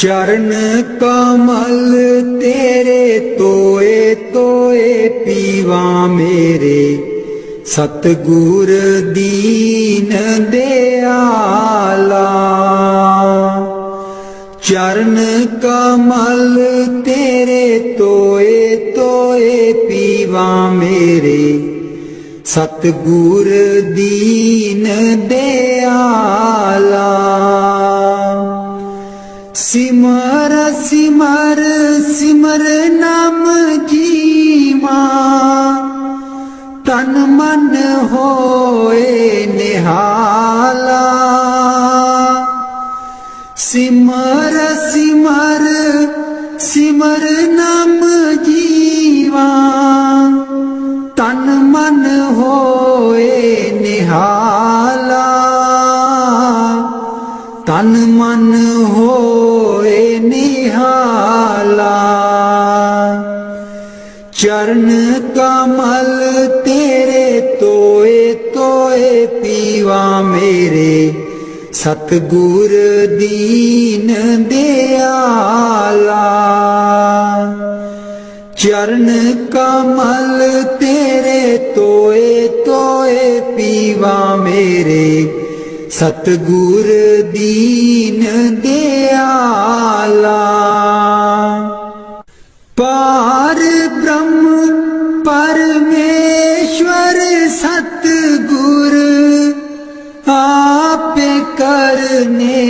चरण कमल तेरे तोए तोए पीवा मेरे, सतगुर दीन दयाला। चरण कमल तेरे तोए तोए पीवा मेरे, सतगुर दीन दयाला। सिमर सिमर सिमर नाम जीवा, तन मन होए निहाला। सिमर सिमर सिमर नाम जीवा, तन मन होए निहाला। तन मन होए निहाला। चरण कमल तेरे तोए तोए पीवा मेरे, सतगुर दीन दयाला। चरण कमल तेरे तोए तोए पीवा मेरे, सतगुर दीन दयाला। पार ब्रह्म परमेश्वर सतगुर, आप करने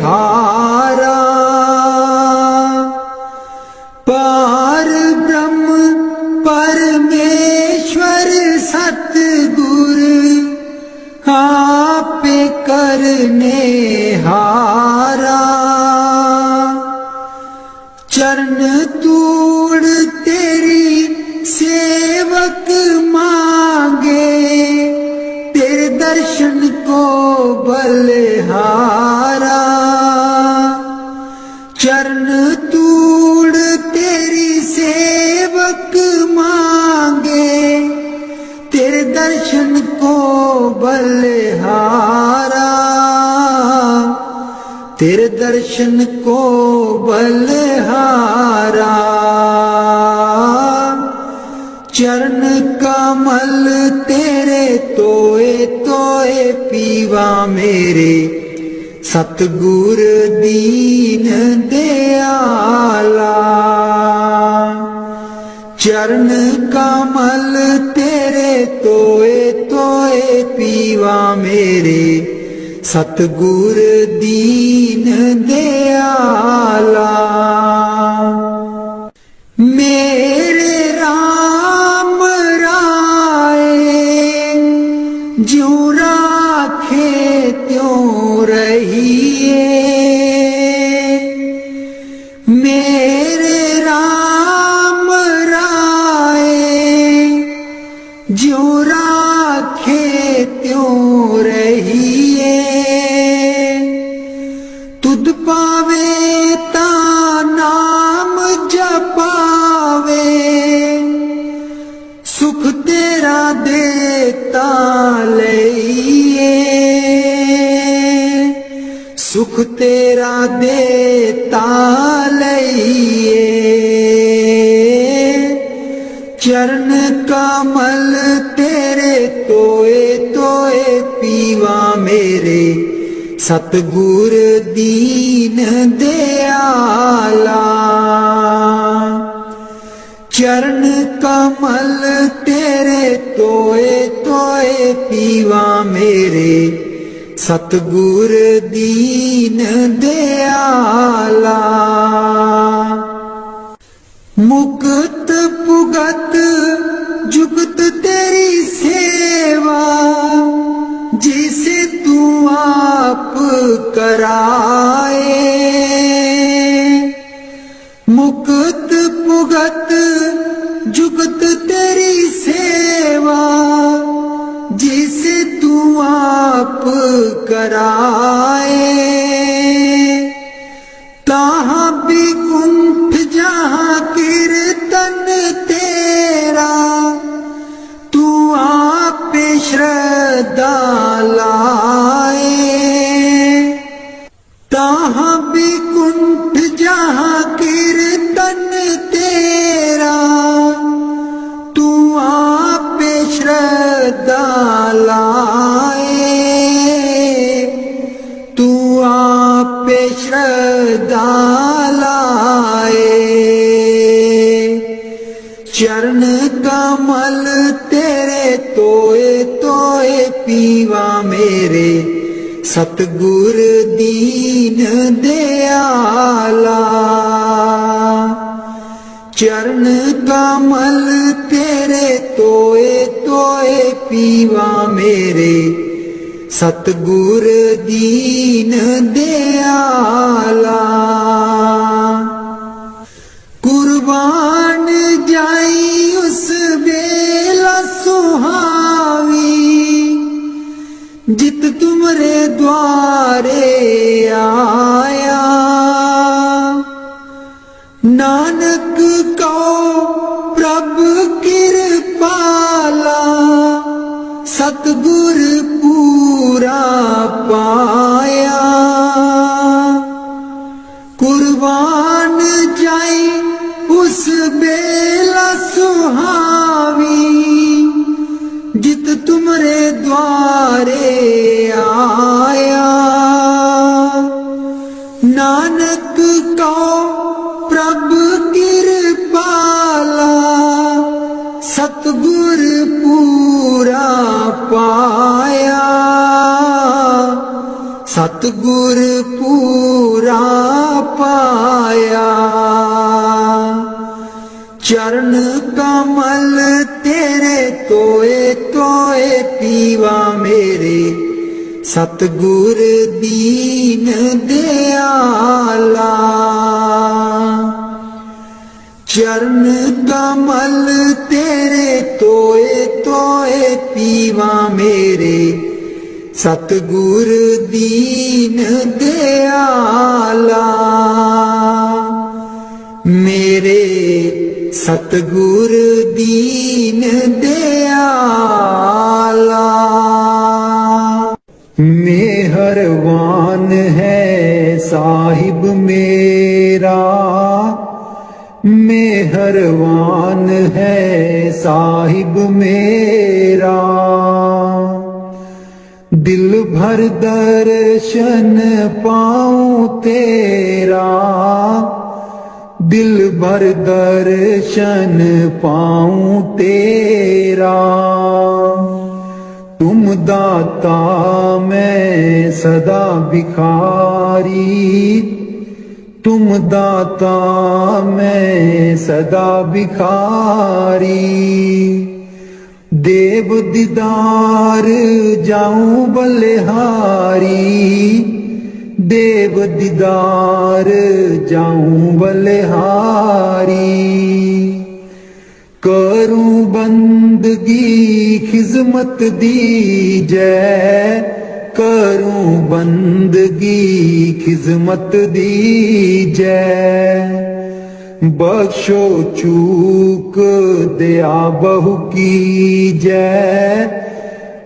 हारा। पार ब्रह्म परमेश्वर सतगुर, आप करने हारा। चरण तूड़ तेरी सेवक मांगे, तेरे दर्शन को बलिहारा। चरण तूड़ तेरी सेवक मांगे, तेरे दर्शन को बलिहारा। तेरे दर्शन को बलिहारा। चरण कमल तेरे तोए तोए पीवा मेरे, सतगुर दीन दयाला। चरण कमल तेरे तोए तोए पीवा मेरे, सतगुर दीन दयाला। मेरे राम राय ज्यों राखे त्यों रहिए। मेरे राम राय ज्यों राखे त्यों रहिए। तुध पावे ता नाम जपावे, सुख तेरा देता लइए। सुख तेरा देता लइए। चरण कमल तेरे तोए तोए पीवा मेरे, सतगुर दीन दयाला। चरण कमल तेरे तोए तोए पीवा मेरे, सतगुर दीन दयाला। मुक्त पुगत जुगत तेरी सेवा, जिसे तू आप कराए। मुक्त पुगत जुगत तेरी सेवा, जिसे तू आप कराए। तहाँ भी कुंठ जहाँ कीर्तन तेरा, तू आप श्रद्धा लाए। तहाँ भी कुंठ श्रद्धा लाए। चरण कमल तेरे तोए तोए पीवा मेरे, सतगुर दीन दयाला। चरण कमल तेरे तोए तोए पीवा मेरे, सतगुर दीन दयाला। कुर्बान जाई उस बेला सुहावी, जित तुमरे द्वारे आया। नानक को प्रभु कृपाला, सतगुर पूरा पाया। कुर्बान जाई उस बेला सुहावी, जित तुमरे द्वारे आया। नानक को प्रभु कृपाला, सतगुर पूरा पाया। सतगुर पूरा पाया। चरण कमल तेरे तोए तोए पीवा मेरे, सतगुर दीन दयाला। चरण कमल तेरे तोए तोए पीवा मेरे, सतगुर दीन दयाला। मेरे सतगुर दीन दयाला। मेहरबान है साहिब मेरा, मेहरबान है साहिब मेरा। दिल भर दर्शन पाऊं तेरा, दिल भर दर्शन पाऊं तेरा। तुम दाता मैं सदा भिखारी, तुम दाता मैं सदा भिखारी। देव दीदार जाऊं बलिहारी, देव दीदार जाऊं बलिहारी। करूं बंदगी खिजमत दीजै, करूं बंदगी खिजमत दीजै। बख्शो चूक दया बहु कीजै,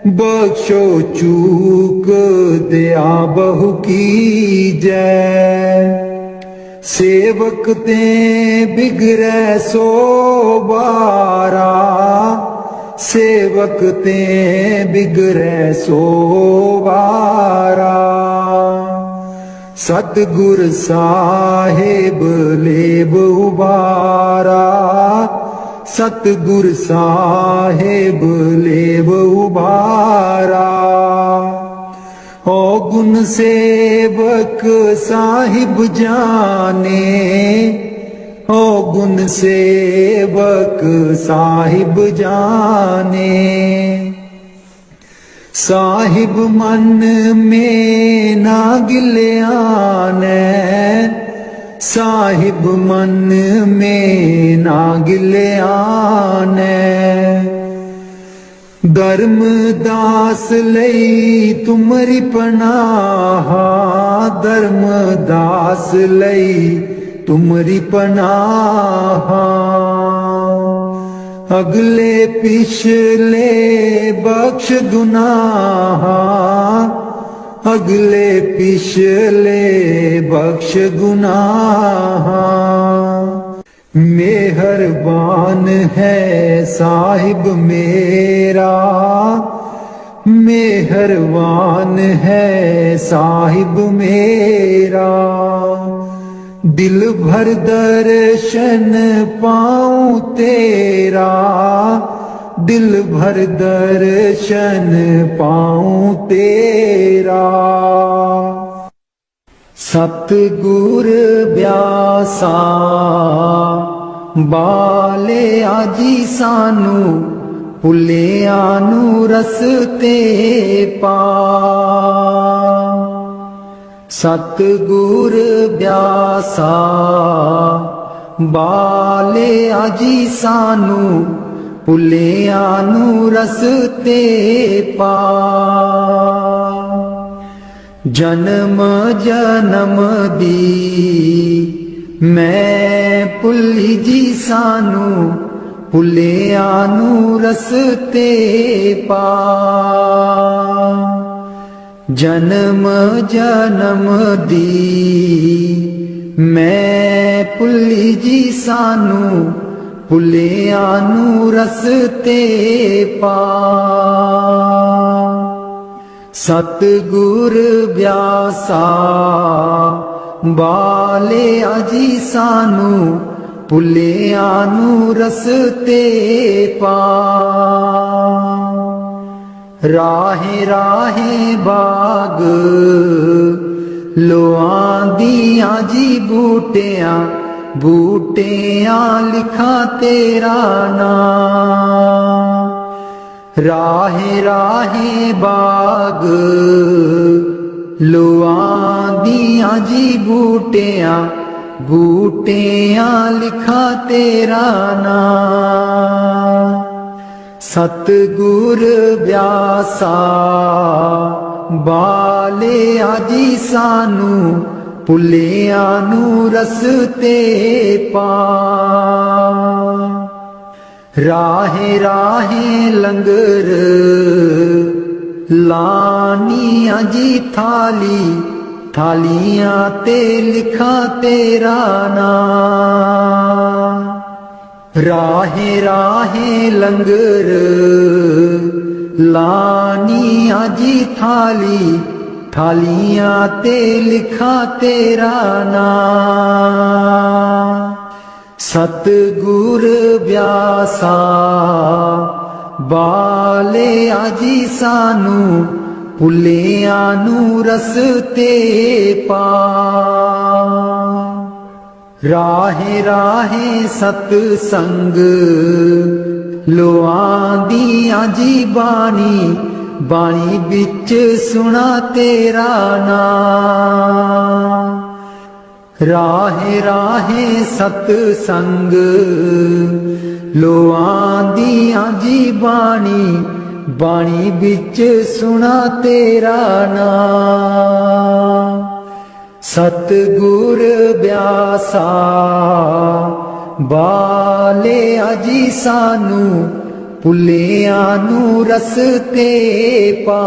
बख्शो चूक दया बहु कीजै। सेवक ते बिगड़ै सो बारा, सेवक ते बिगड़ै सो बारा। सतगुर साहेब लेब उबारा, सतगुर साहेब लेब उबारा। ओ गुण सेवक साहिब जाने, ओ गुण सेवक साहिब जाने। साहिब मन में ना गिल्याने, साहिब मन में ना गिल्याने। धर्म दास लई तुमरी पनाहा, धर्म दास लई तुमरी पनाहा। अगले पिछले बख्श गुनाहा, अगले पिछले बख्श गुनाहा। मेहरबान है साहिब मेरा, मेहरबान है साहिब मेरा, दिल भर दर्शन पाऊं तेरा, दिल भर दर्शन पाऊं तेरा। सतगुर ब्यासा बाले आजी सानू, भुलियां नू रस्ते पा। सतगुर ब्यासा बाले आजी सानू, भुलियां नू रस्ते पा। जन्म जन्म दी मैं भुली जी सानू, भुलियां नू रस्ते पा। जन्म जन्म दी मैं भुली जी सानू, भुलियां नू रस्ते पा। सतगुर ब्यासा बाले आजी सानू, भुलियां नू रस्ते पा। राहे राहे बाग लोआं दियां जी बूटियां, बूटियां लिखा तेरा नाम। राहे राहे बाग लोआं दियां जी बूटियां, बूटियां लिखा तेरा नाम। सतगुर ब्यासा बाले आजी सानू, भुलियां नू रस्ते पा। राहे राहे लंगर लानियां जी थाली, थालियां ते लिखा तेरा नाम। राहे राहे लंगर लानियां जी थाली, थालियां ते लिखा तेरा नाम। सतगुर ब्यासा बाले आजी सानू, भुलियां नू रस्ते पा। राहे राहे सतसंग लोआं दियां जी बाणी, बाणी बिच सुना तेरा नाम। राहे राहे सतसंग लोआं दियां जी बाणी, बाणी बिच सुना तेरा नाम। सतगुर ब्यासा बाले आजी सानू, भुलियां नू रस्ते पा।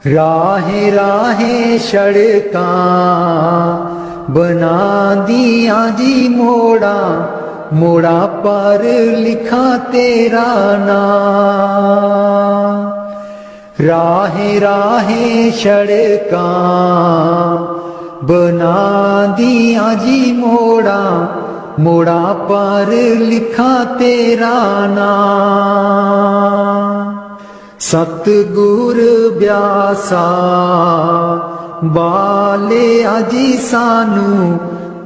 राहे राहे सड़कां बना दियां जी मोड़ा, मोड़ा पर लिखा तेरा नाम। राहे राहे सड़कां बना दियां जी मोड़ा, मोड़ा पर लिखा तेरा नाम। सतगुर ब्यासा बाले आजी सानू,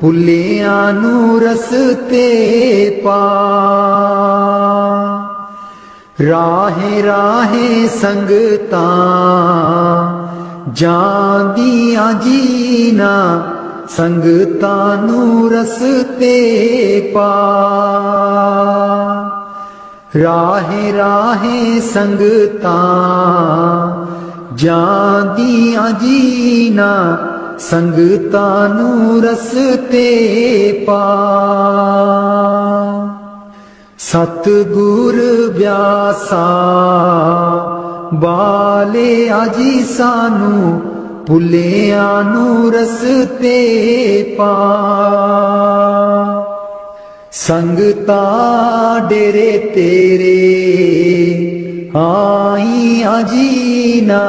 भुलियां नू रस्ते पा। राहे राहे संगतां जांदियां जीना, संगतां नू रस्ते पा। राहे राहे संगतां जांदियां जीना, संगतां नू रस्ते पा। सतगुर ब्यासा बाले आजी सानू, भुलियां नू रस्ते पा। संगतां डेरे तेरे ਆਈਆਂ ਜੀਨਾ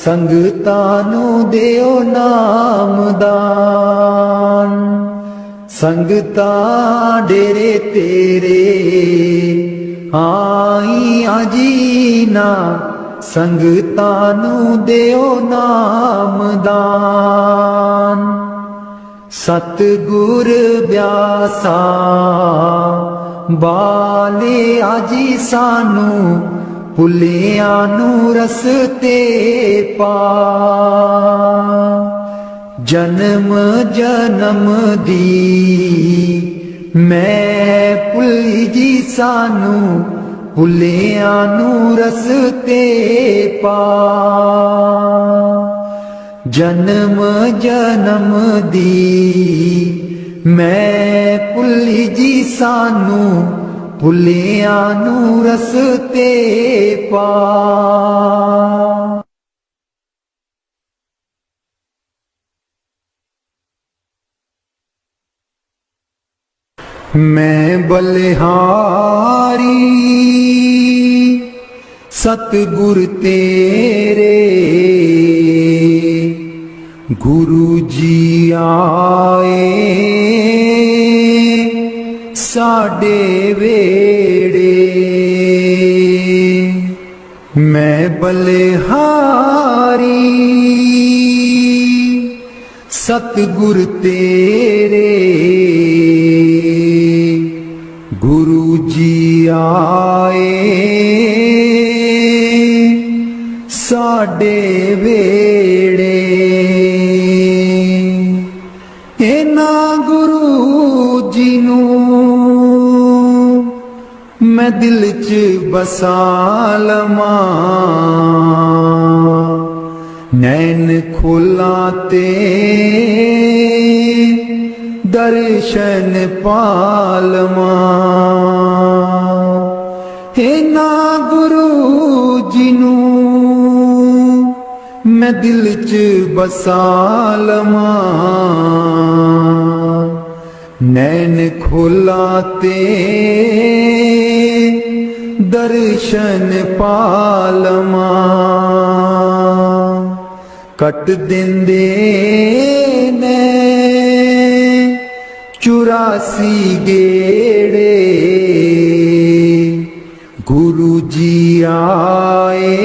ਸੰਗਤਾਂ ਨੂੰ ਦਿਓ ਨਾਮਦਾਨ। ਸੰਗਤਾਂ ਡੇਰੇ ਤੇਰੇ ਆਈਆਂ ਜੀਨਾ ਸੰਗਤਾਂ ਨੂੰ ਦਿਓ ਨਾਮਦਾਨ। ਸਤਿਗੁਰ ਬਿਆਸਾ ਬਾਲੇ ਆਜੀ ਸਾਨੂੰ ਭੁੱਲਿਆਂ ਨੂੰ ਰਸਤੇ ਪਾ। ਜਨਮ ਜਨਮ ਦੀ ਮੈਂ ਭੁੱਲੀ ਜੀ ਸਾਨੂੰ ਭੁੱਲਿਆਂ ਨੂੰ ਰਸਤੇ ਪਾ। ਜਨਮ ਜਨਮ ਦੀ ਮੈਂ ਭੁੱਲੀ ਜੀ ਸਾਨੂੰ ਭੁੱਲਿਆਂ ਨੂੰ ਰਸਤੇ ਪਾ। ਮੈਂ ਬਲਿਹਾਰੀ ਸਤਿਗੁਰ ਤੇਰੇ ਗੁਰੂ ਜੀ ਆਏ ਸਾਡੇ ਵੇੜੇ। ਮੈਂ ਬਲਿਹਾਰੀ ਸਤਿਗੁਰ ਤੇਰੇ ਗੁਰੂ ਜੀ ਆਏ ਸਾਡੇ ਵੇੜੇ। ਇਹਨਾਂ ਗੁਰੂ ਜੀ ਨੂੰ ਮੈਂ ਦਿਲ 'ਚ ਬਸਾ ਲਵਾਂ। ਨੈਣ ਖੋਲਾਂ ਤੇ ਦਰਸ਼ਨ ਪਾ ਲਵਾਂ। ਇਹਨਾਂ ਗੁਰੂ ਜੀ ਨੂੰ ਮੈਂ ਦਿਲ 'ਚ ਬਸਾ ਲਵਾਂ। ਨੈਣ ਖੋਲਾਂ ਤੇ ਦਰਸ਼ਨ ਪਾ ਲਵਾਂ। ਕੱਟ ਦਿੰਦੇ ਨੇ 84 ਗੇੜੇ ਗੁਰੂ ਜੀ ਆਏ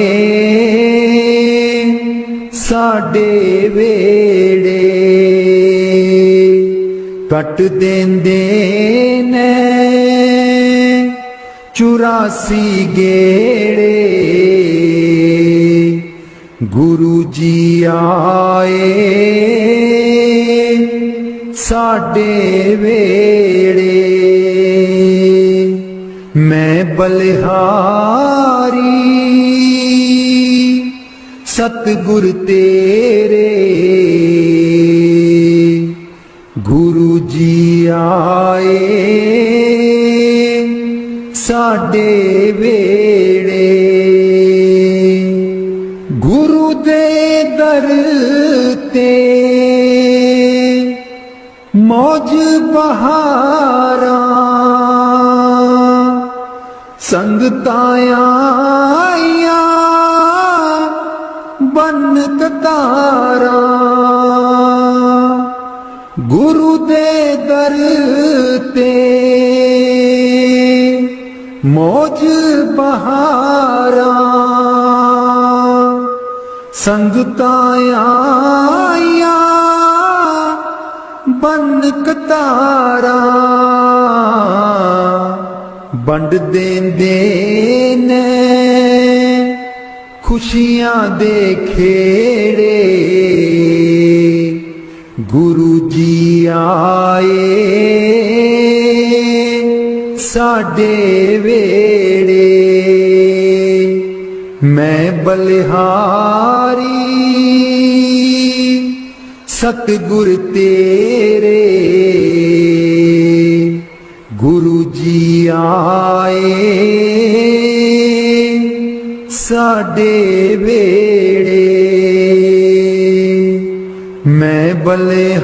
ਸਾਡੇ ਵੇੜੇ। ਕੱਟ ਦਿੰਦੇ ਨੇ 84 ਗੇੜੇ ਗੁਰੂ ਜੀ ਆਏ ਸਾਡੇ ਵੇੜੇ। ਮੈਂ ਬਲਿਹਾਰੀ ਸਤਿਗੁਰ ਤੇਰੇ ਗੁਰੂ ਜੀ ਆਏ ਸਾਡੇ ਵੇੜੇ। ਗੁਰੂ ਦੇ ਦਰ ਤੇ ਮੌਜ ਬਹਾਰਾਂ ਸੰਗਤਾਂ ਆਈਆਂ ਬਨ ਕਤਾਰਾਂ। ਗੁਰੂ ਦੇ ਦਰ ਤੇ ਮੌਜ ਬਹਾਰਾਂ ਸੰਗਤਾਂ ਆਈਆਂ ਬਨ ਕਤਾਰਾਂ। ਵੰਡ ਦੇਂਦੇ ਨੇ ਖੁਸ਼ੀਆਂ ਦੇ ਖੇੜੇ ਗੁਰੂ ਜੀ ਆਏ ਸਾਡੇ ਵੇੜੇ। ਮੈਂ ਬਲਿਹਾਰੀ ਸਤਿਗੁਰ ਤੇਰੇ ਗੁਰੂ ਜੀ ਆਏ ਸਾਡੇ ਵੇੜੇ। ਮੈਂ ਬਲਿਹਾਰੀ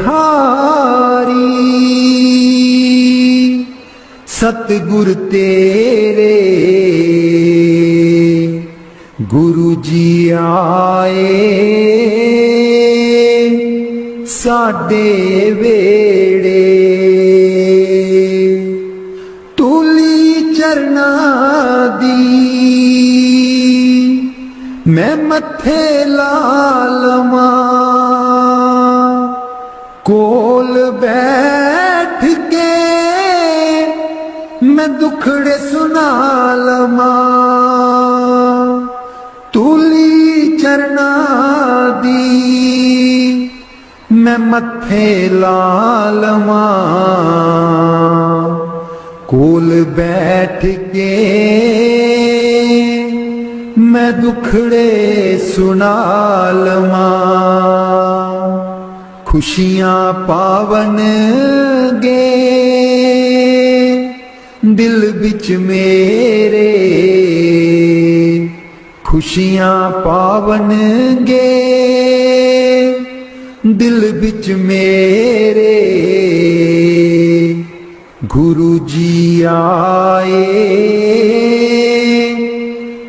ਸਤਿਗੁਰ ਤੇਰੇ गुरु जी आए साडे वेड़े, तूली चरना दी मैं मथे ला लवां, कोल बैठ के मैं दुखड़े सुना लवां, तूली चरना दी मैं मथे ला लवां, कोल बैठ के मैं दुखड़े सुना लवां। खुशियां पावन गे दिल बिच मेरे, खुशियां पावन गे दिल बिच मेरे, गुरु जी आए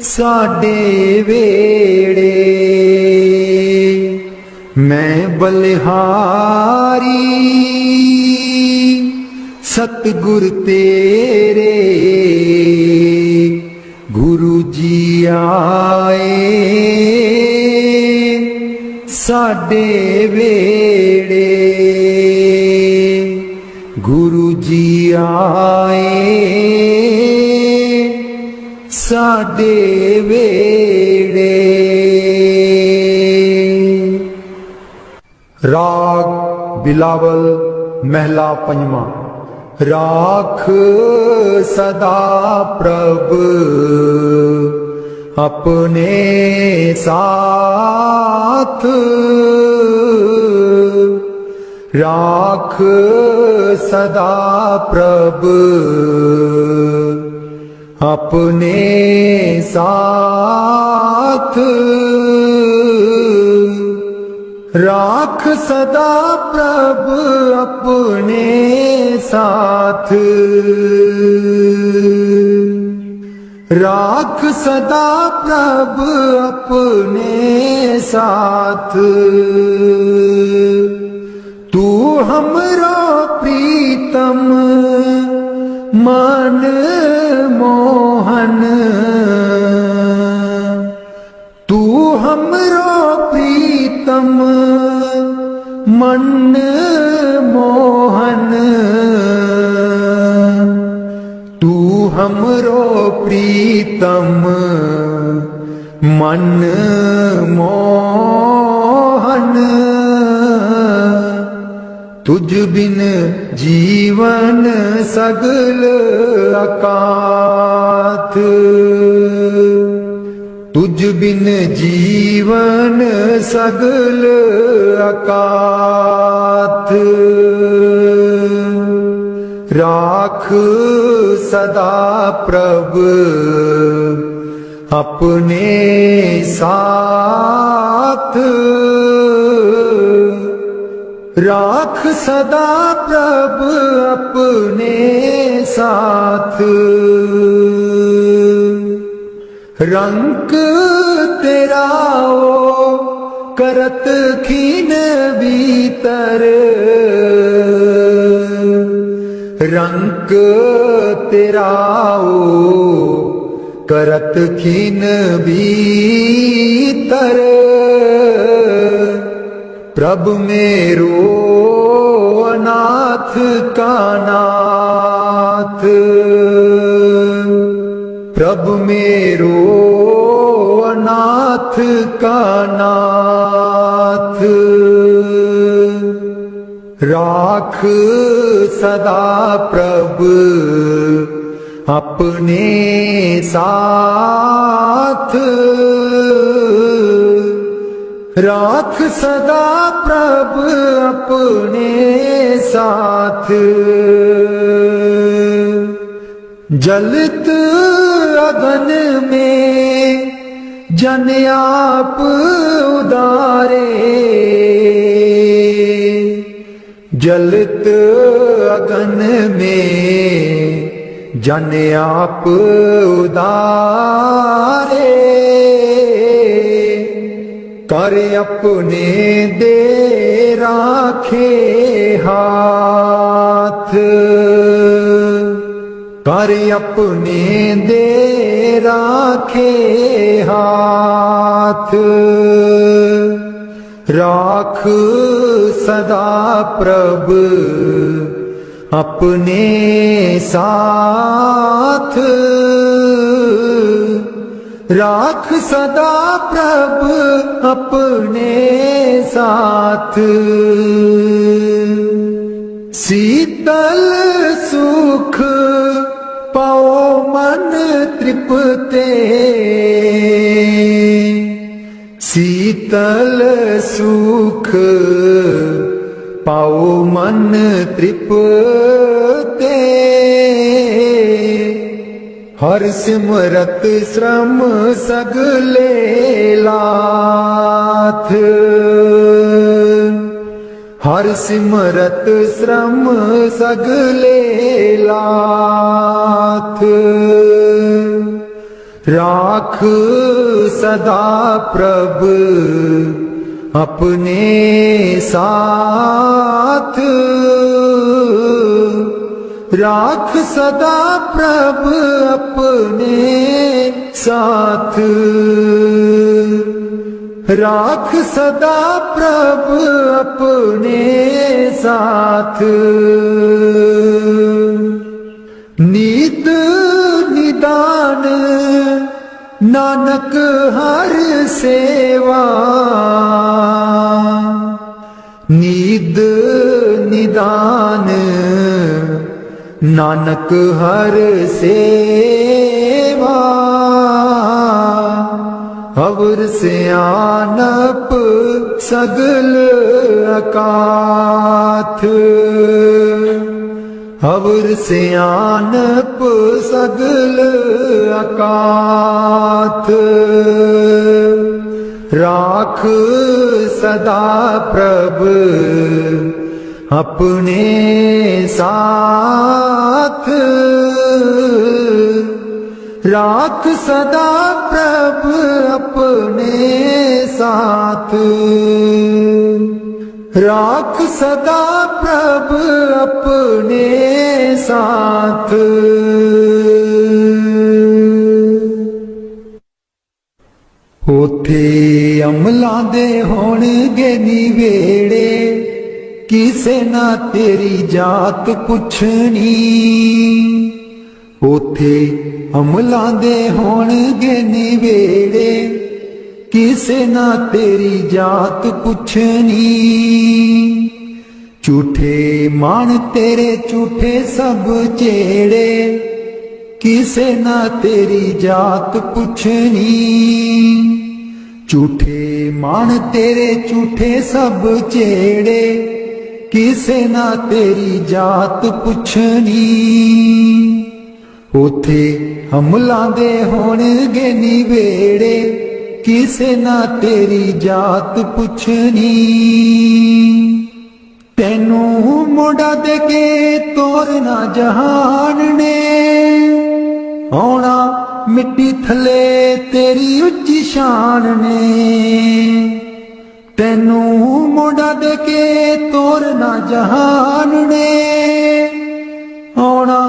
साडे वेड़े। मैं बलिहारी सतगुर तेरे, गुरु जी आए साडे वेड़े, गुरु जी आए साडे वेड़े। राग बिलावल महला पंजवा। राख सदा प्रभ अपने साथ, राख सदा प्रभ अपने साथ, राख सदा प्रभ अपने साथ, राख सदा प्रभ अपने साथ। तू हमरो प्रीतम मन मोहन, तू हमरो प्रीतम मन मोहन, तू हमरो प्रीतम मन मोहन। तुझ बिन जीवन सगल अकाथ, तुझ बिन जीवन सगल अकाथ। राख सदा प्रभ अपने साथ, राख सदा प्रभ अपने साथ। रंग तेरा ओ करत खीन भीतर, रंग तेरा ओ करत खीन भीतर। प्रभ मेरो अनाथ का नाथ, प्रभ मेरो अनाथ का नाथ। राख सदा प्रभ अपने साथ, राख सदा प्रभ अपने साथ। जलत अगन में जन आप उदारे, जलत अगन में जन आप उदारे। कर अपने दे राखे हाथ, कर अपने दे राखे हाथ, राख सदा प्रभ अपने साथ, राख सदा प्रभ अपने साथ। शीतल सुख पाओ मन तृप्ते, शीतल सुख पाओ मन तृप्ते, हर सिमरत श्रम सगले लाथ, हर सिमरत श्रम सगले लाथ, राख सदा प्रभ अपने साथ, राख सदा प्रभ अपने साथ, राख सदा प्रभ अपने साथ। नीत निदान नानक हर सेवा, नीद निदान नानक हर सेवा, अवर सियानप सगल अकाथ, अवर सियानप सगल अकाथ, राख सदा प्रभ अपने साथ, राख सदा प्रभ अपने साथ, राख सदा प्रभ अपने साथ। उथे अमलां दे होणगे निवेड़े, किसे ना तेरी जात पुछनी, उथे अमलां दे होणगे निवेड़े, किसे ना तेरी जात पुछनी, झूठे मान तेरे झूठे सब चेड़े, किसे ना तेरी जात पुछनी, झूठे मान तेरे झूठे सब चेड़े, किसे ना तेरी जात पुछनी, उथे अमलां दे होणगे निवेड़े, किसे ना तेरी जात पुछनी, तेनू मोड़ा दे के तोरना जहान ने, आउणा मिट्टी थले तेरी उच्ची शान ने, तेनू मोड़ा दे के तोरना जहान ने, आउणा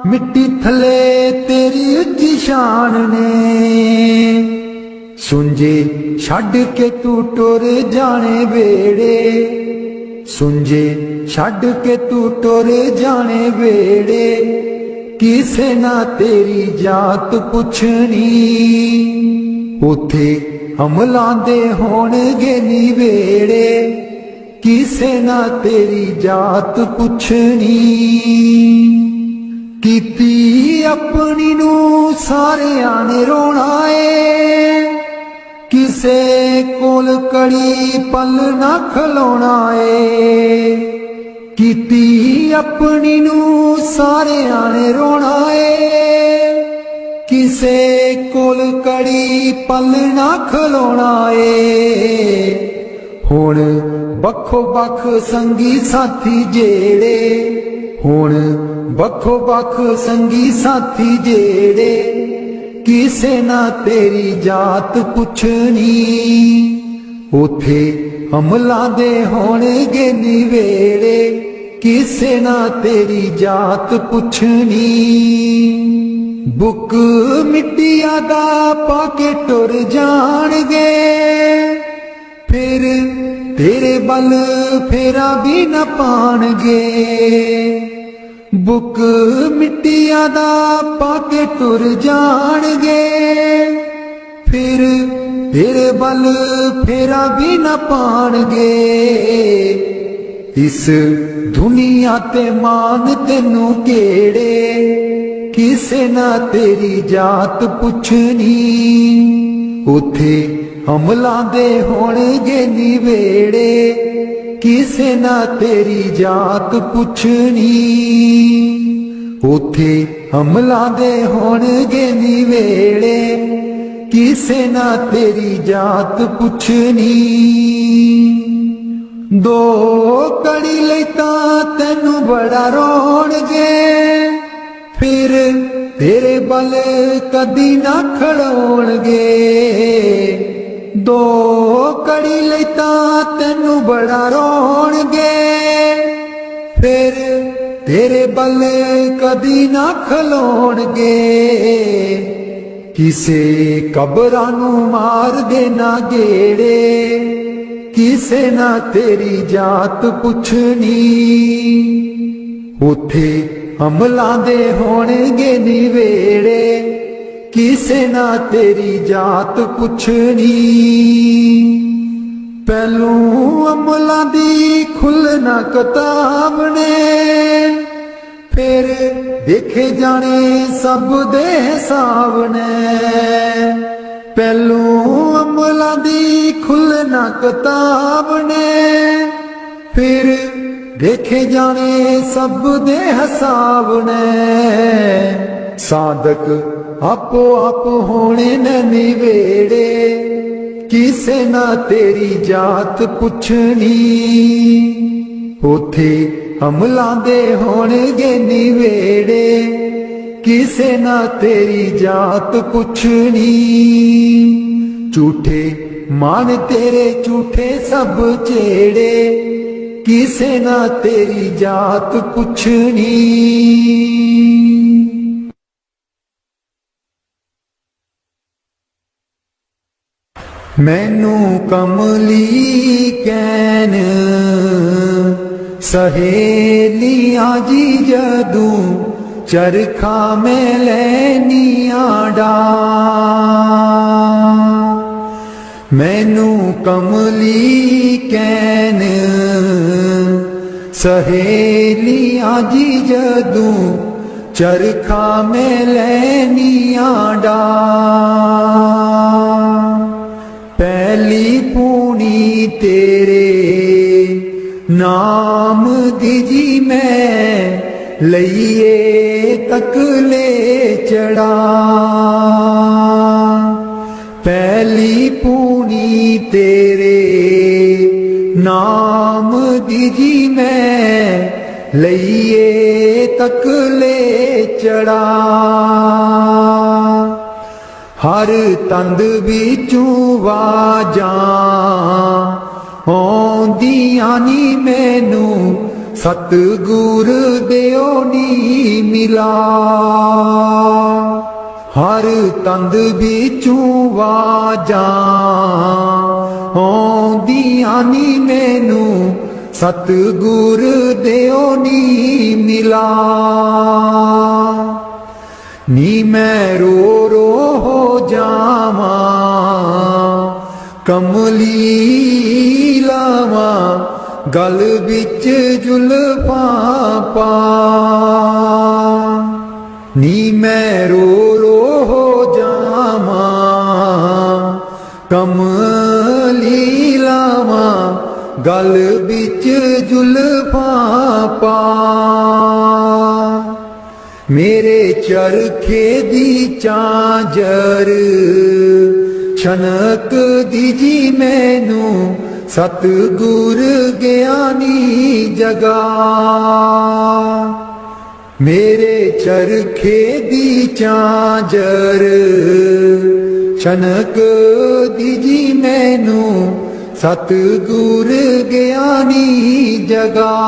मिट्टी थले तेरी उच्ची शान ने, सुंजे छड़ के तू टुर जाने वेड़े, सुंजे छड़ के तू टुर जाने वेड़े, किसे ना तेरी जात पुछनी, उथे अमलां दे होणगे निवेड़े, किसे ना तेरी जात पुछनी, कीती अपनी नू सारियां ने रोना ए, किसे कोल कड़ी पल ना खलोना ए, कीती अपनी नू सारियां ने रोना ए, किसे कोल कड़ी पल ना खलोना ए, हुण बखो बख संगी साथी जेड़े, हुण बखो बख संगी साथी जेड़े, किसे ना तेरी जात पुछनी, उथे अमलां दे होणगे निवेड़े, किसे ना तेरी जात पुछनी। बुक मिट्टिया दा पाके टुर जाणगे, फिर तेरे बल फेरा भी न पाणगे। बुक मिट्टिया दा पाके टुर जाणगे, फिर तेरे बल फेरा भी न पाणगे। इस दुनिया ते मान तेनू केड़े, किसे ना तेरी जात पुछनी। उथे अमलां दे होणगे निवेड़े, किसे ना तेरी जात पुछनी। उथे अमलां दे होणगे निवेड़े, किसे ना तेरी जात पुछनी। दो कड़ी लई तां तैनू बड़ा रोणगे, फिर तेरे बल कदी ना खड़ोणगे। दो कड़ी लई तां तैनू बड़ा रोणगे, फिर तेरे बल कदी ना खलोणगे। किसे कबरां नू मार देना गेड़े, किसे ना तेरी जात पुछनी। उथे अमलां दे होणगे निवेड़े, किसे ना तेरी जात पुछनी। पहलू अमलां दी खुलना किताब ने, फिर देखे जाने सब दे हिसाब ने। पहलू अमलां दी खुलना किताब ने, फिर देखे जाने सब दे हिसाब ने। साधक आपो आप होने न निवेड़े, किसे ना तेरी जात पुछनी। उथे अमलां दे होणगे निवेड़े, किसे ना तेरी जात पुछनी। झूठे मान तेरे झूठे सब चेड़े, किसे ना तेरी जात पुछनी। मैनू कमली कैन सहेलियां जी जदू, चरखा में लैनियां डा। मैनू कमली कैन सहेलियां जी जदू, चरखा में लैनियां डा। पहली पूनी तेरे नाम दी जी मैं, लइए तकले चढ़ा। पहली पूनी तेरे नाम दी जी मैं, लइए तकले चढ़ा। हर तंद बिचू वाजां आउंदियां नी मैनू, सतगुर देओ नी मिला। हर तंद बिचू वाजां आउंदियां नी मैनू, सतगुर देओ नी मिला। नी मैं रो रो हो जावा, कमली लावा गल बिच जुल्फां पा। नी मैं रो रो हो जावा, कमली लावा गल बिच जुल्फां पा। मेरे चरखे दी चांजर छनक दीजी मैनू, सतगुर ज्ञानी जगा। मेरे चरखे दी चांजर छनक दीजी मैनू, सतगुर ज्ञानी जगा।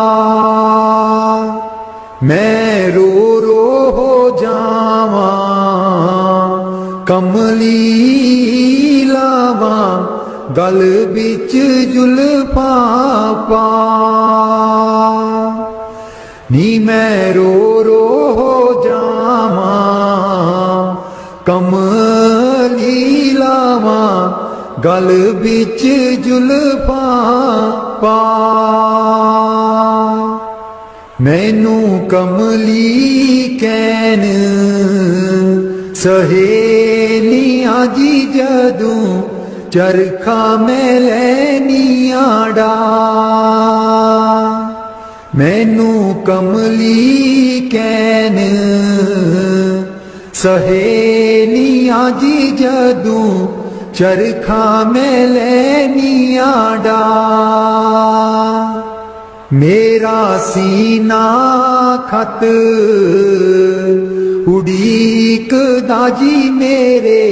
मैं रो रो हो जावा कमली लावा गल बिच जुल्फा पा। नी मैं रो रो हो जावा कमली लावा गल बिच जुल्फा पा। मैनू कमली कैन सहेलियां जी जदूं चरखा मैं लैनियां डा। मैनू कमली कैन सहेलियां जी जदूं चरखा मैं लैनियां डा। मेरा सीना खत उड़ीक दाजी मेरे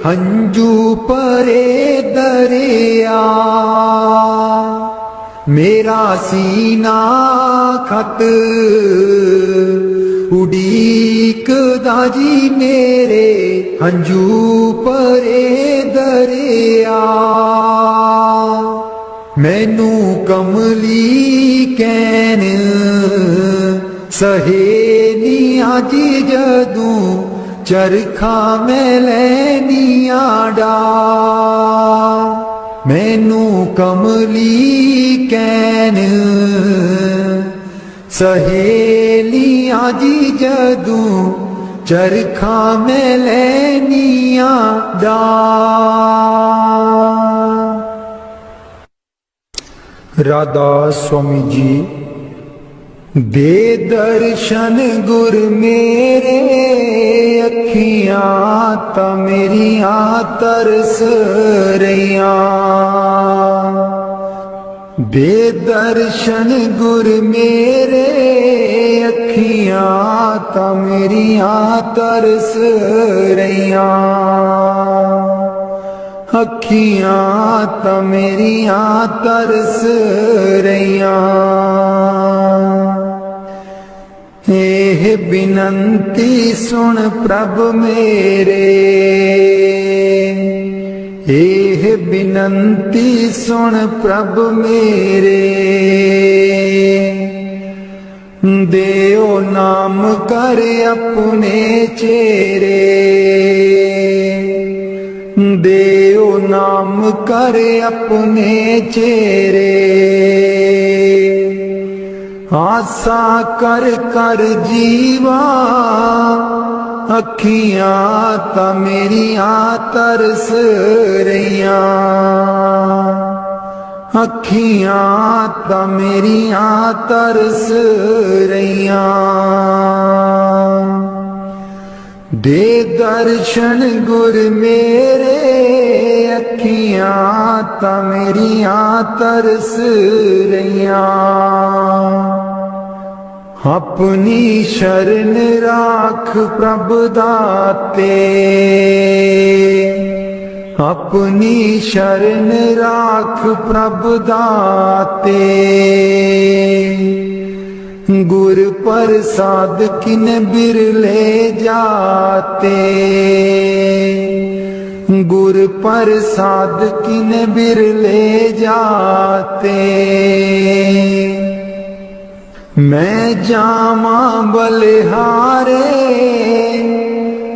हंजू परे दरिया। मेरा सीना खत उड़ीक दाजी मेरे हंजू परे दरिया। मैनू कमली कैन सहेलियां जी जदूं चरखा मैं लैनियां डा। मैनू कमली कैन सहेलियां जी जदूं चरखा मैं लैनियां डा। राधा स्वामी जी। दे दर्शन गुर मेरे अखियां ता मेरियां तरस रहियां। दे दर्शन गुर मेरे अखियां ता मेरियां तरस रहियां। अखियां ता मेरियां तरस रहियां। एह बिनंती सुन प्रभ मेरे। एह बिनंती सुन प्रभ मेरे। देओ नाम कर अपने चेरे। देओ नाम कर अपने चेरे। आसा कर कर जीवा अखियां ता मेरियां तरस रहियां। अखियां ता मेरियां तरस रहियां। दे दर्शन गुर मेरे अखियां ता मेरियां तरस रहियां। अपनी शरण राख प्रभ दाते। अपनी शरण राख प्रभ दाते। गुर प्रसाद किन बिरले जाते। गुर प्रसाद किन बिरले जाते। मैं जावा बलिहारे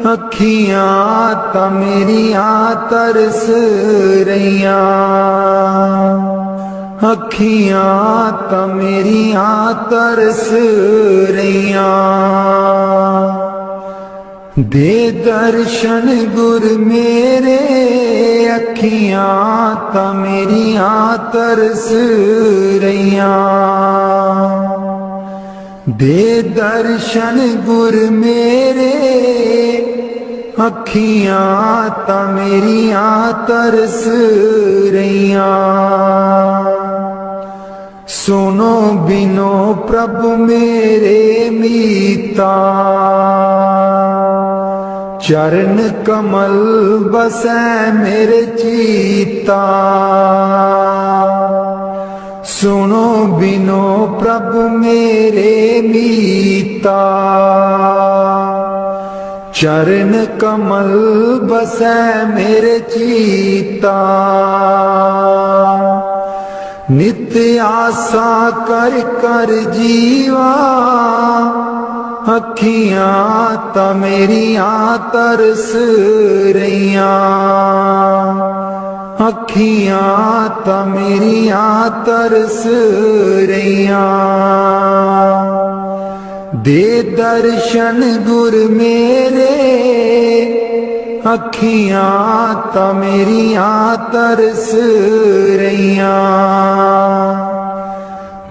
अखियां ता मेरियां तरस रहियां। अखियां ता मेरियां तरस रहियां। दे दर्शन गुर मेरे अखियां ता मेरियां तरस रहियां। दे दर्शन गुर मेरे अखियां ता मेरियां तरस रहियां। सुनो बिनो प्रभु मेरे मीता। चरण कमल बसै मेरे चीता। सुनो बिनो प्रभु मेरे मीता। चरण कमल बसै मेरे चीता। नित्य आशा कर कर जीवा। अखियां ता मेरियां तरस रहियां। अखियां ता मेरियां तरस रहियां। दे दर्शन गुर मेरे। अखियां ता मेरियां तरस रहियां।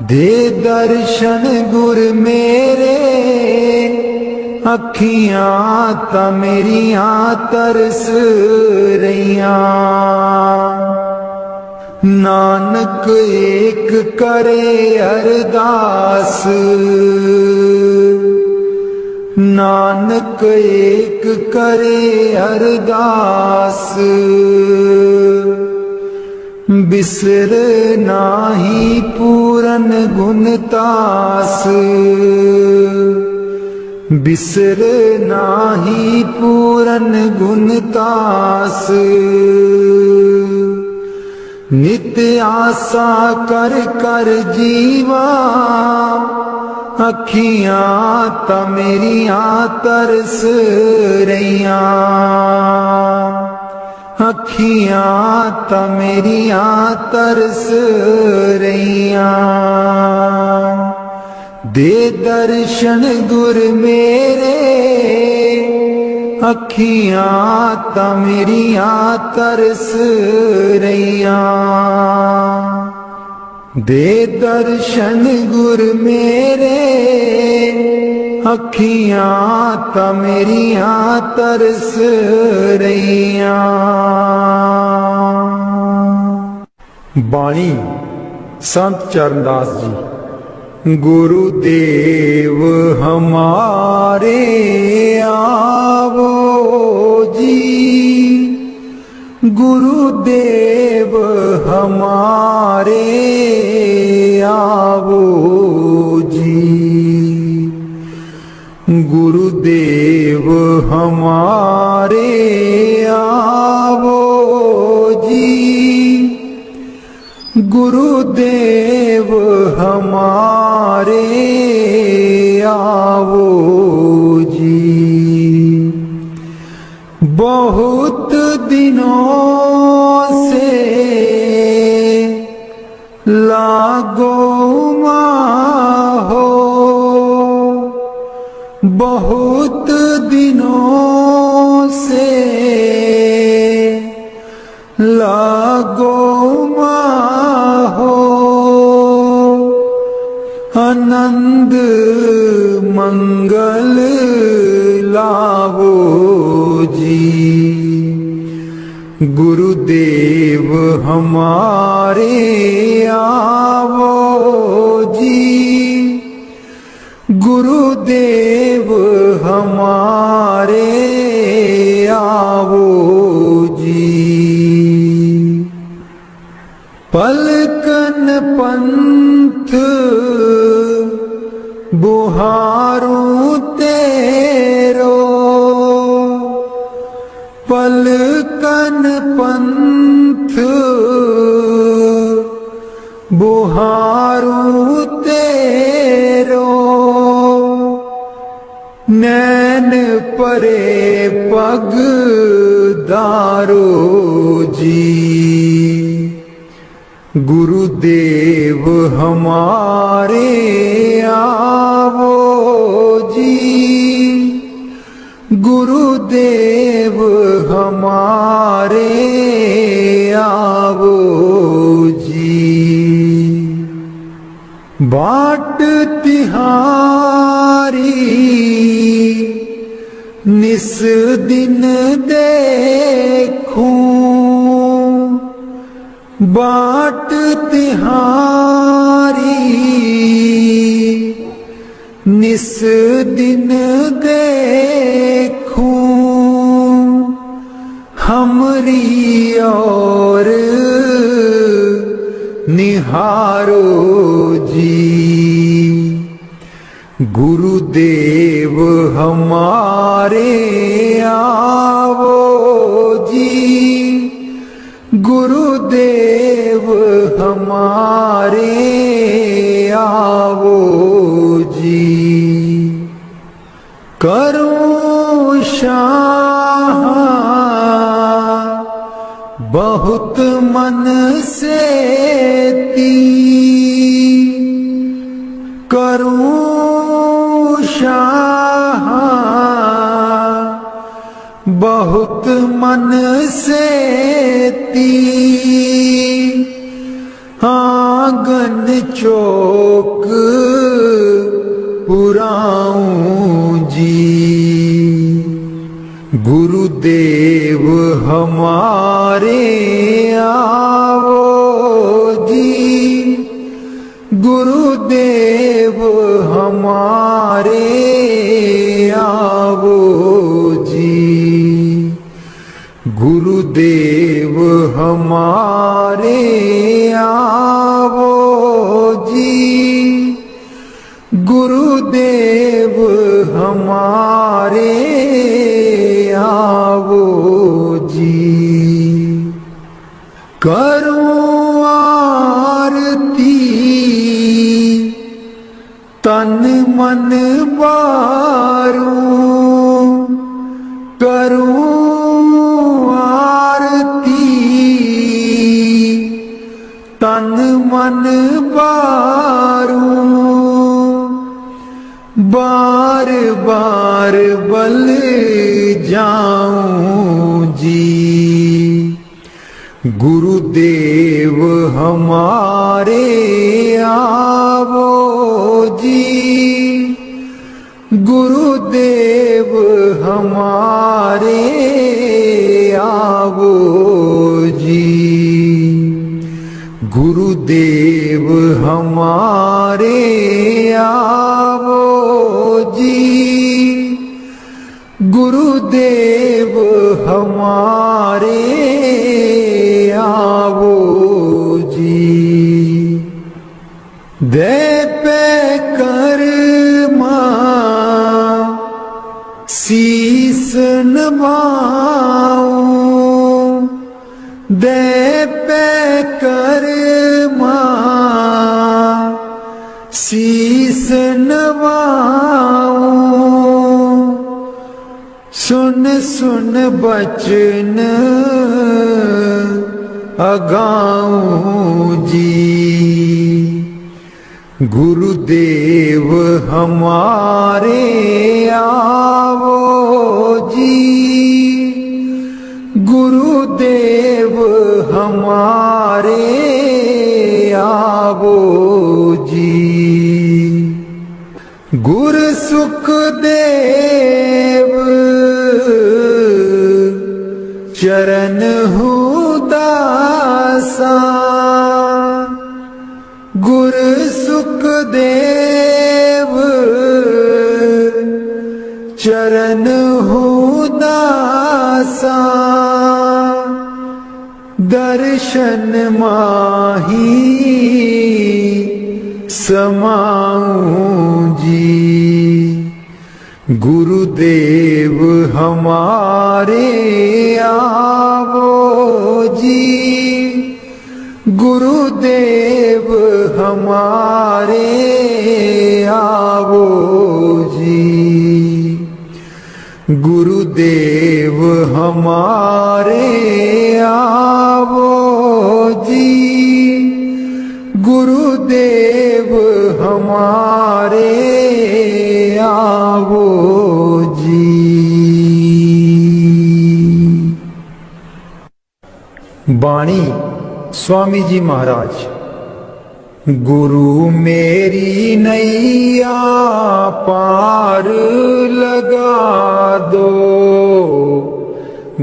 दे दर्शन गुर मेरे। अखियां ता मेरियां तरस रहियां। नानक एक करे अरदास। नानक एक करे अरदास। बिसर नाही पूरन गुणतास। बिसर नाही पूरन गुणतास। नित्य आशा कर कर जीवा। अखियां ता मेरियां तरस रहियां। अखियां ता मेरियां तरस रहियां। दे दर्शन गुर मेरे। अखियां ता मेरियां तरस रहियां। दे दर्शन गुर मेरे। अखियां ता मेरियां तरस रहियां। बाणी संत चरणदास जी। गुरुदेव हमारे आवो जी। गुरुदेव हमारे आवो जी। गुरुदेव हमारे आवो जी। गुरुदेव हमारे आवो जी। बहुत दिनों से लागो हो। बहुत दिनों से लागो हो। आनंद मंगल लावो जी। गुरुदेव हमारे आवो जी। गुरुदेव हमारे आवो जी। पलकन पंथ बुहारूं तेरो। पलकन पंथ बुहारूं तेरो। नैन परे पग दारो जी। गुरुदेव हमारे आवो जी। गुरुदेव हमारे आवो जी। बाट तिहारी निस दिन देखूं। बाट तिहारी निस दिन देखूं। हमरी और निहारो जी। गुरुदेव हमारे आवो जी, गुरुदेव हमारे आवो जी। करूं शाह बहुत मन से ती, करूं शाह बहुत मन से ती। आंगन चौक पुराऊं जी। गुरुदेव हमारे आवो जी, गुरुदेव हमारे आवो जी। गुरुदेव हमारे आवो जी, गुरुदेव हमारे आवो जी। करूं आरती तन मन बारूं, करूं आरती तन मन बारूं। बार बार बल जाऊं जी। गुरुदेव हमारे आवो जी, गुरुदेव हमारे आवो जी। गुरुदेव हमारे आवो जी, गुरुदेव हमारे आवो जी। दे पे कर्मा शीस नवाऊं, दे पे कर्मा शीस नवाऊं। सुन सुन बचन अगाऊं जी। गुरुदेव हमारे आवो जी, गुरुदेव हमारे आवो जी। गुरु सुखदेव चरण दासा, गुरु सुखदेव चरण दासा। दर्शन माही समाऊं जी। गुरुदेव हमारे आवो जी, गुरुदेव हमारे आवो जी। गुरुदेव हमारे आवो जी, गुरुदेव हमारे आवो जी। बाणी स्वामी जी महाराज। गुरु मेरी नैया पार लगा दो,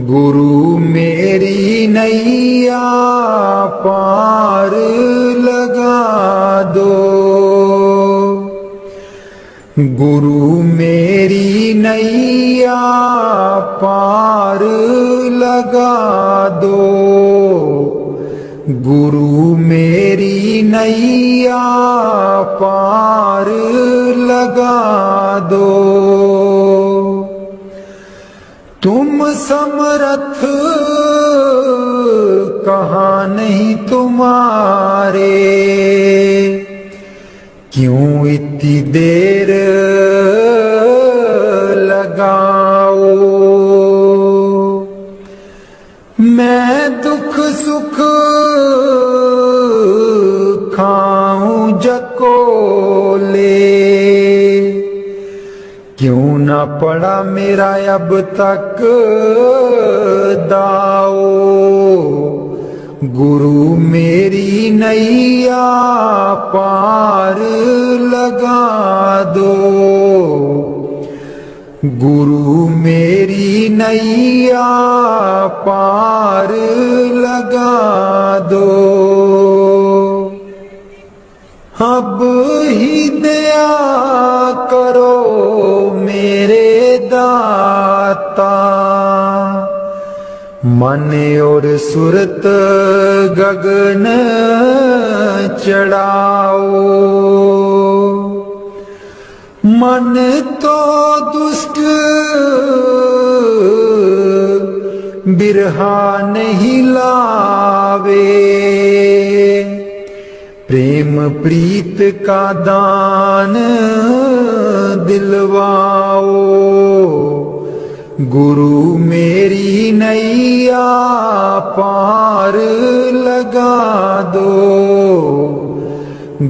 गुरु मेरी नैया पार लगा दो। गुरु मेरी नैया पार लगा दो, गुरु मेरी नैया पार लगा दो। तुम समर्थ कहाँ नहीं तुम्हारे, क्यों इतनी देर लगाओ। मैं दुख सुख खाऊं जकोले, क्यों न पड़ा मेरा अब तक दाओ। गुरु मेरी नैया पार लगा दो, गुरु मेरी नैया पार लगा दो। अब ही दया करो मेरे दाता, मन और सुरत गगन चढ़ाओ। मन तो दुष्ट बिरहा नहीं लावे, प्रेम प्रीत का दान दिलवाओ। गुरु मेरी नैया पार लगा दो,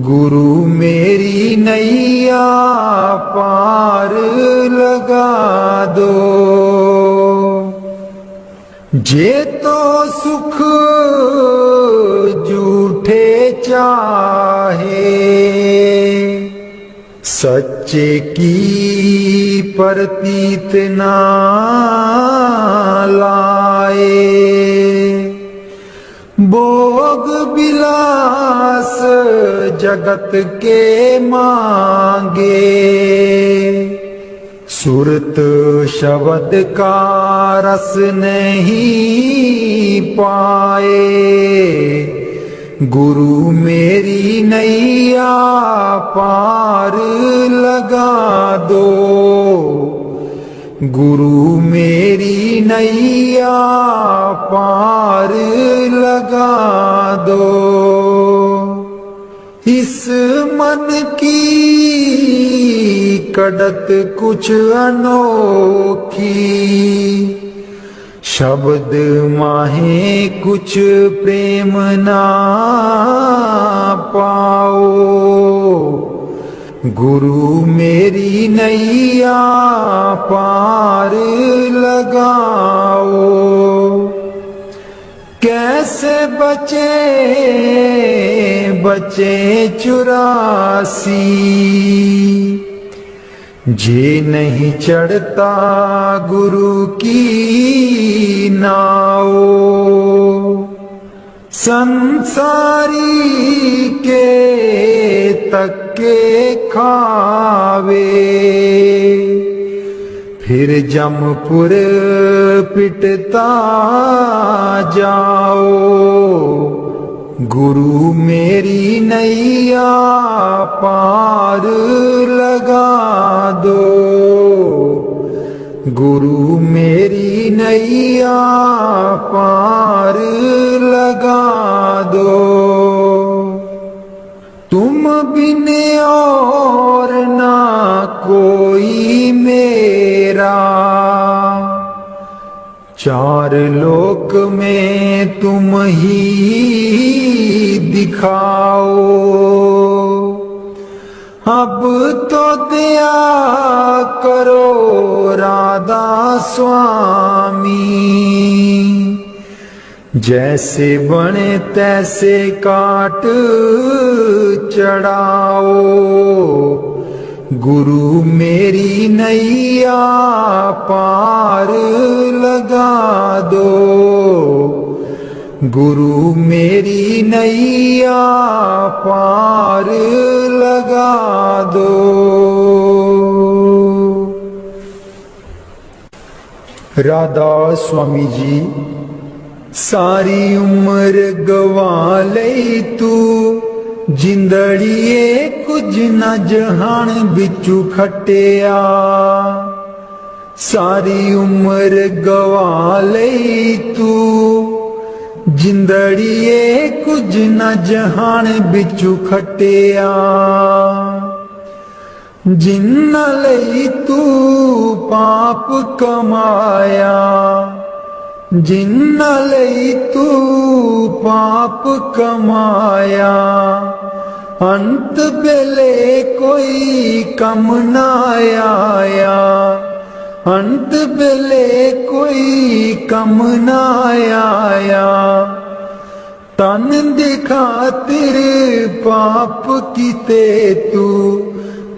गुरु मेरी नैया पार लगा दो। जे तो सुख झूठे चाहे, सच्चे की प्रतीत ना लाए। भोग विलास जगत के मांगे, सुरत शब्द का रस नहीं पाए। गुरु मेरी नैया पार लगा दो, गुरु मेरी नैया पार लगा दो। इस मन की कड़त कुछ अनोखी, शब्द माहे कुछ प्रेम ना पाओ। गुरु मेरी नैया पार लगाओ। कैसे बचे बचे 84, जे नहीं चढ़ता गुरु की नाव। संसारी के तक्के खावे, फिर जमपुर पिटता जाओ। गुरु मेरी नैया पार लगा दो, गुरु मेरी नैया पार लगा दो। तुम बिन और ना कोई मेरा, चार लोक में तुम ही दिखाओ। अब तो दया करो राधा स्वामी, जैसे बने तैसे काट चढ़ाओ। गुरु मेरी नैया पार लगा दो, गुरु मेरी नैया पार लगा दो। राधा स्वामी जी सारी उम्र गवा लई तू जिंदड़िए कुछ न जहान बिचू खटिया सारी उम्र गवा लई तू जिंदड़िए कुछ न जहान बिचू खटिया जिन्ना लई तू पाप कमाया जिन्ना लई तू पाप कमाया अंत बेले कोई कम ना आया अंत बेले कोई कम ना आया तन दी खातिर पाप कीते तू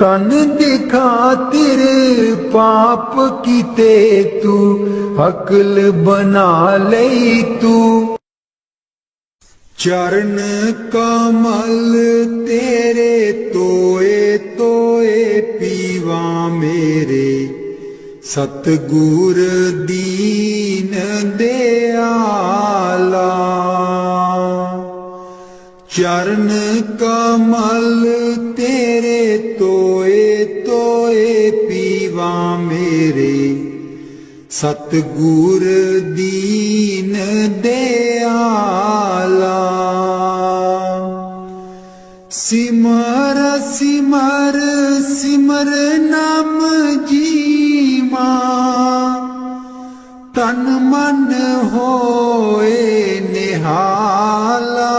तन दी खातिर पाप कीते तू अकल बना लई तू चरण कमल तेरे तोए तोए पीवा मेरे सतगुर दीन दयाला चरण कमल तेरे तोए तोए पीवा मेरे सतगुर दीन दयाला सिमर सिमर सिमर नाम जीवा तन मन होए निहाला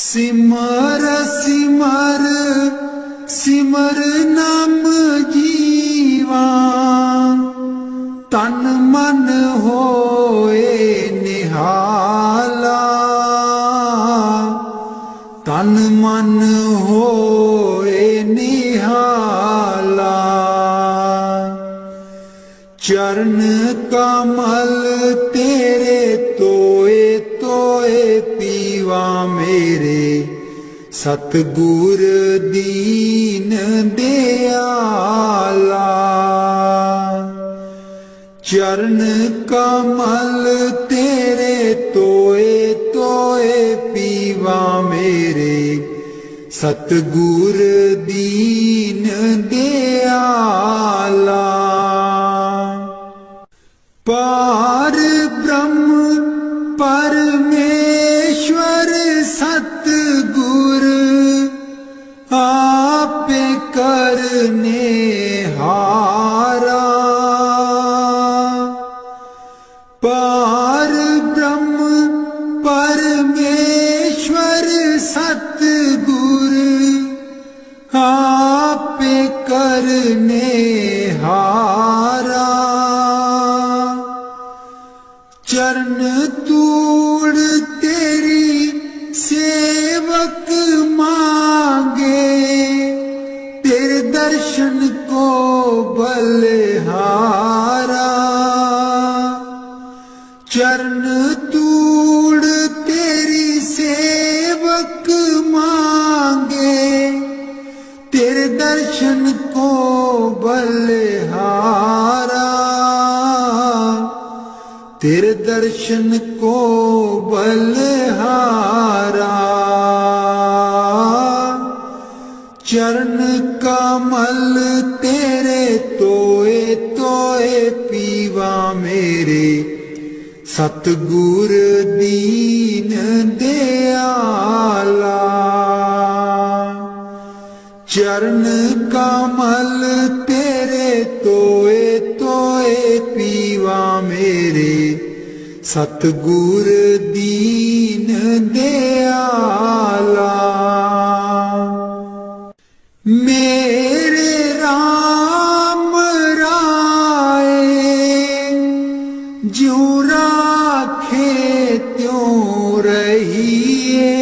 सिमर सिमर सिमर नाम जीवा तन मन होए निहाला तन मन होए निहाला चरण कमल तेरे तोए तोए पीवा मेरे सतगुर दीन दयाला चरण कमल तेरे तोए तोए पीवा मेरे सतगुर दीन दयाला पार ब्रह्म परमेश्वर सतगुर आपे करने हारा पार ब्रह्म परमेश्वर सतगुर आपे करने हारा चरण तूड़ तेरी सेवक मांगे तेरे दर्शन को बलिहारा चरण तूड़ तेरी सेवक मांगे तेरे दर्शन को बलिहारा तेरे दर्शन को बलिहारा चरण कमल तेरे तोए तोए पीवा मेरे सतगुर दीन दयाला चरण कमल तेरे तोए तोए पीवा मेरे सतगुर दीन दयाला मेरे राम राय ज्यों राखे त्यों रहिए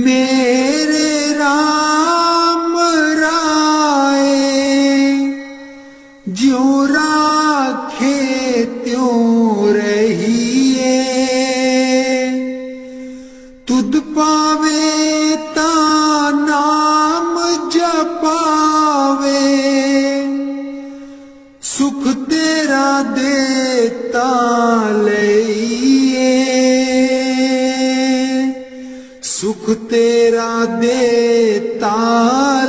मेरे राम राय ज्यों राखे त्यों रहिए तुद पावे ताना तेरा देता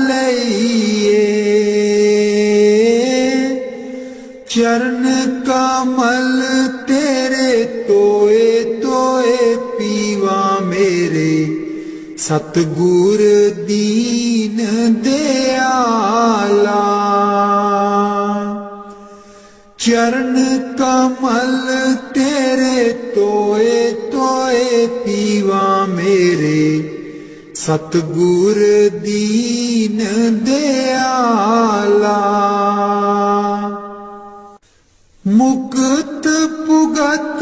लइए, चरण कमल तेरे तोए तोए पीवा मेरे, सतगुर दीन दयाला। चरण कमल तेरे तोए तोए पीवा मेरे, सतगुर दीन दयाला। मुक्त पुगत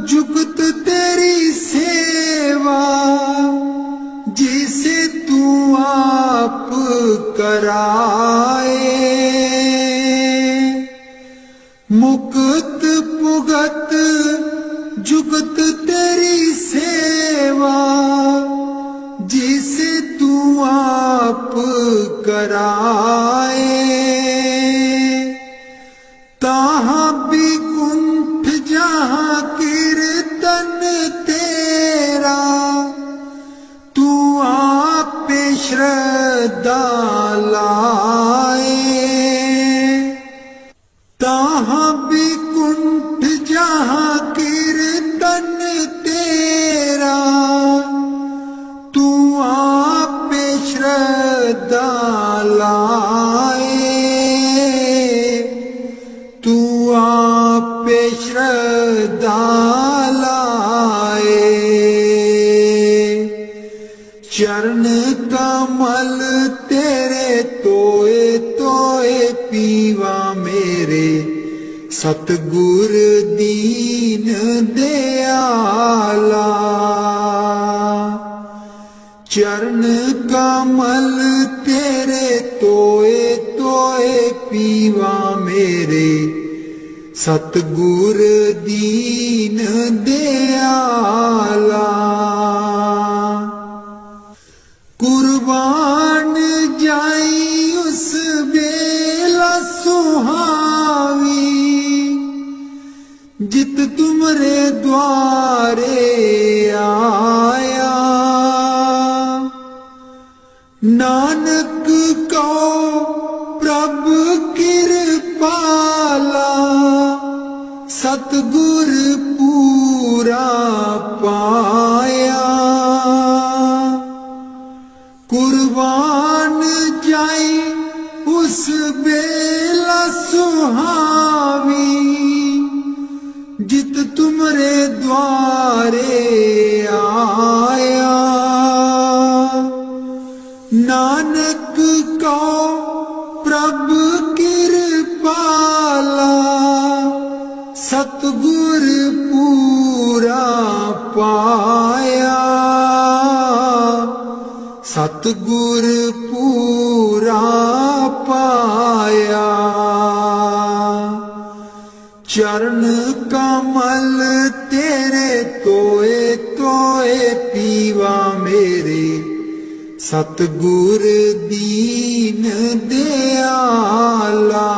जुगत तेरी सेवा, जिसे तू आप कराए। मुक्त पुगत जुगत तेरी सेवा, जिसे तू आप कराए। ताहाँ भी कुंठ जहाँ कीर्तन तेरा, तू आप श्रद्धा लाए। ताहाँ भी कुंठ जहाँ कीर्तन तेरा, तू आप श्रद्धा लाए। तू आप श्रद्धा लाए। चरण कमल तेरे तोए तोए पीवा मेरे, सतगुर दीन दयाला। चरण कमल तेरे तोए तोए पीवा मेरे, सतगुर दीन दयाला। कुर्बान जाई उस बेला सुहावी, जित तुमरे द्वारे आया। नानक को प्रभु कृपाला, सतगुर पूरा पाया। कुर्बान जाई उस बेला सुहावी, जित तुमरे द्वारे आया। नानक को प्रभु कृपाला, सतगुर पूरा पाया। सतगुर पूरा पाया। चरण कमल तेरे तोए तोए पीवा मेरे, सतगुर दीन दयाला।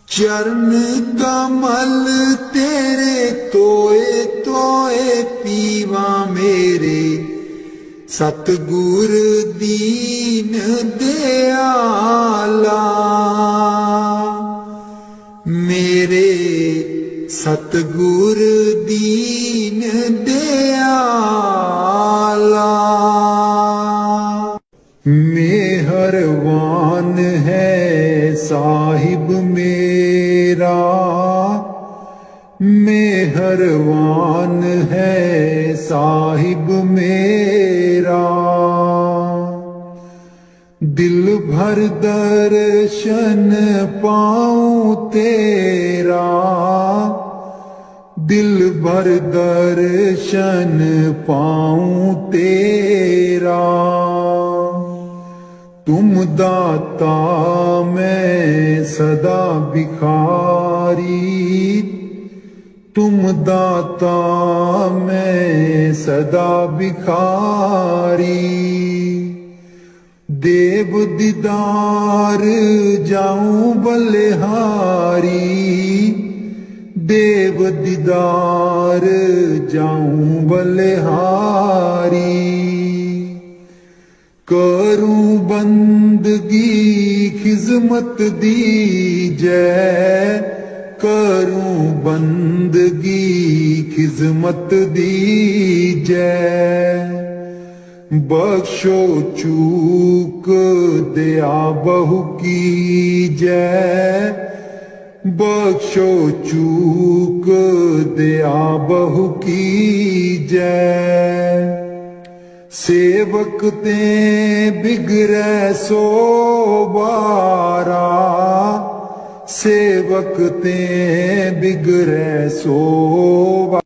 चरण कमल तेरे तोए तोए पीवा मेरे, सतगुर दीन दयाला। मेरे सतगुर दीन दयाला। मेहरबान है साहिब मेरा, मेहरबान है साहिब मेरा। दिल भर दर्शन पाऊं तेरा, दिल भर दर्शन पाऊं तेरा। तुम दाता मैं सदा भिखारी, तुम दाता मैं सदा भिखारी। देव दीदार जाऊं बलिहारी, देव दीदार जाऊं बलिहारी। करूं बंदगी खिजमत दी जय, करूं बंदगी खिजमत दी जय। बख्शो चूक दया बहु की जय, बख्शो चूक दया बहु की जय। सेवक ते बिगड़े सो बारा, सेवक ते बिगड़े सो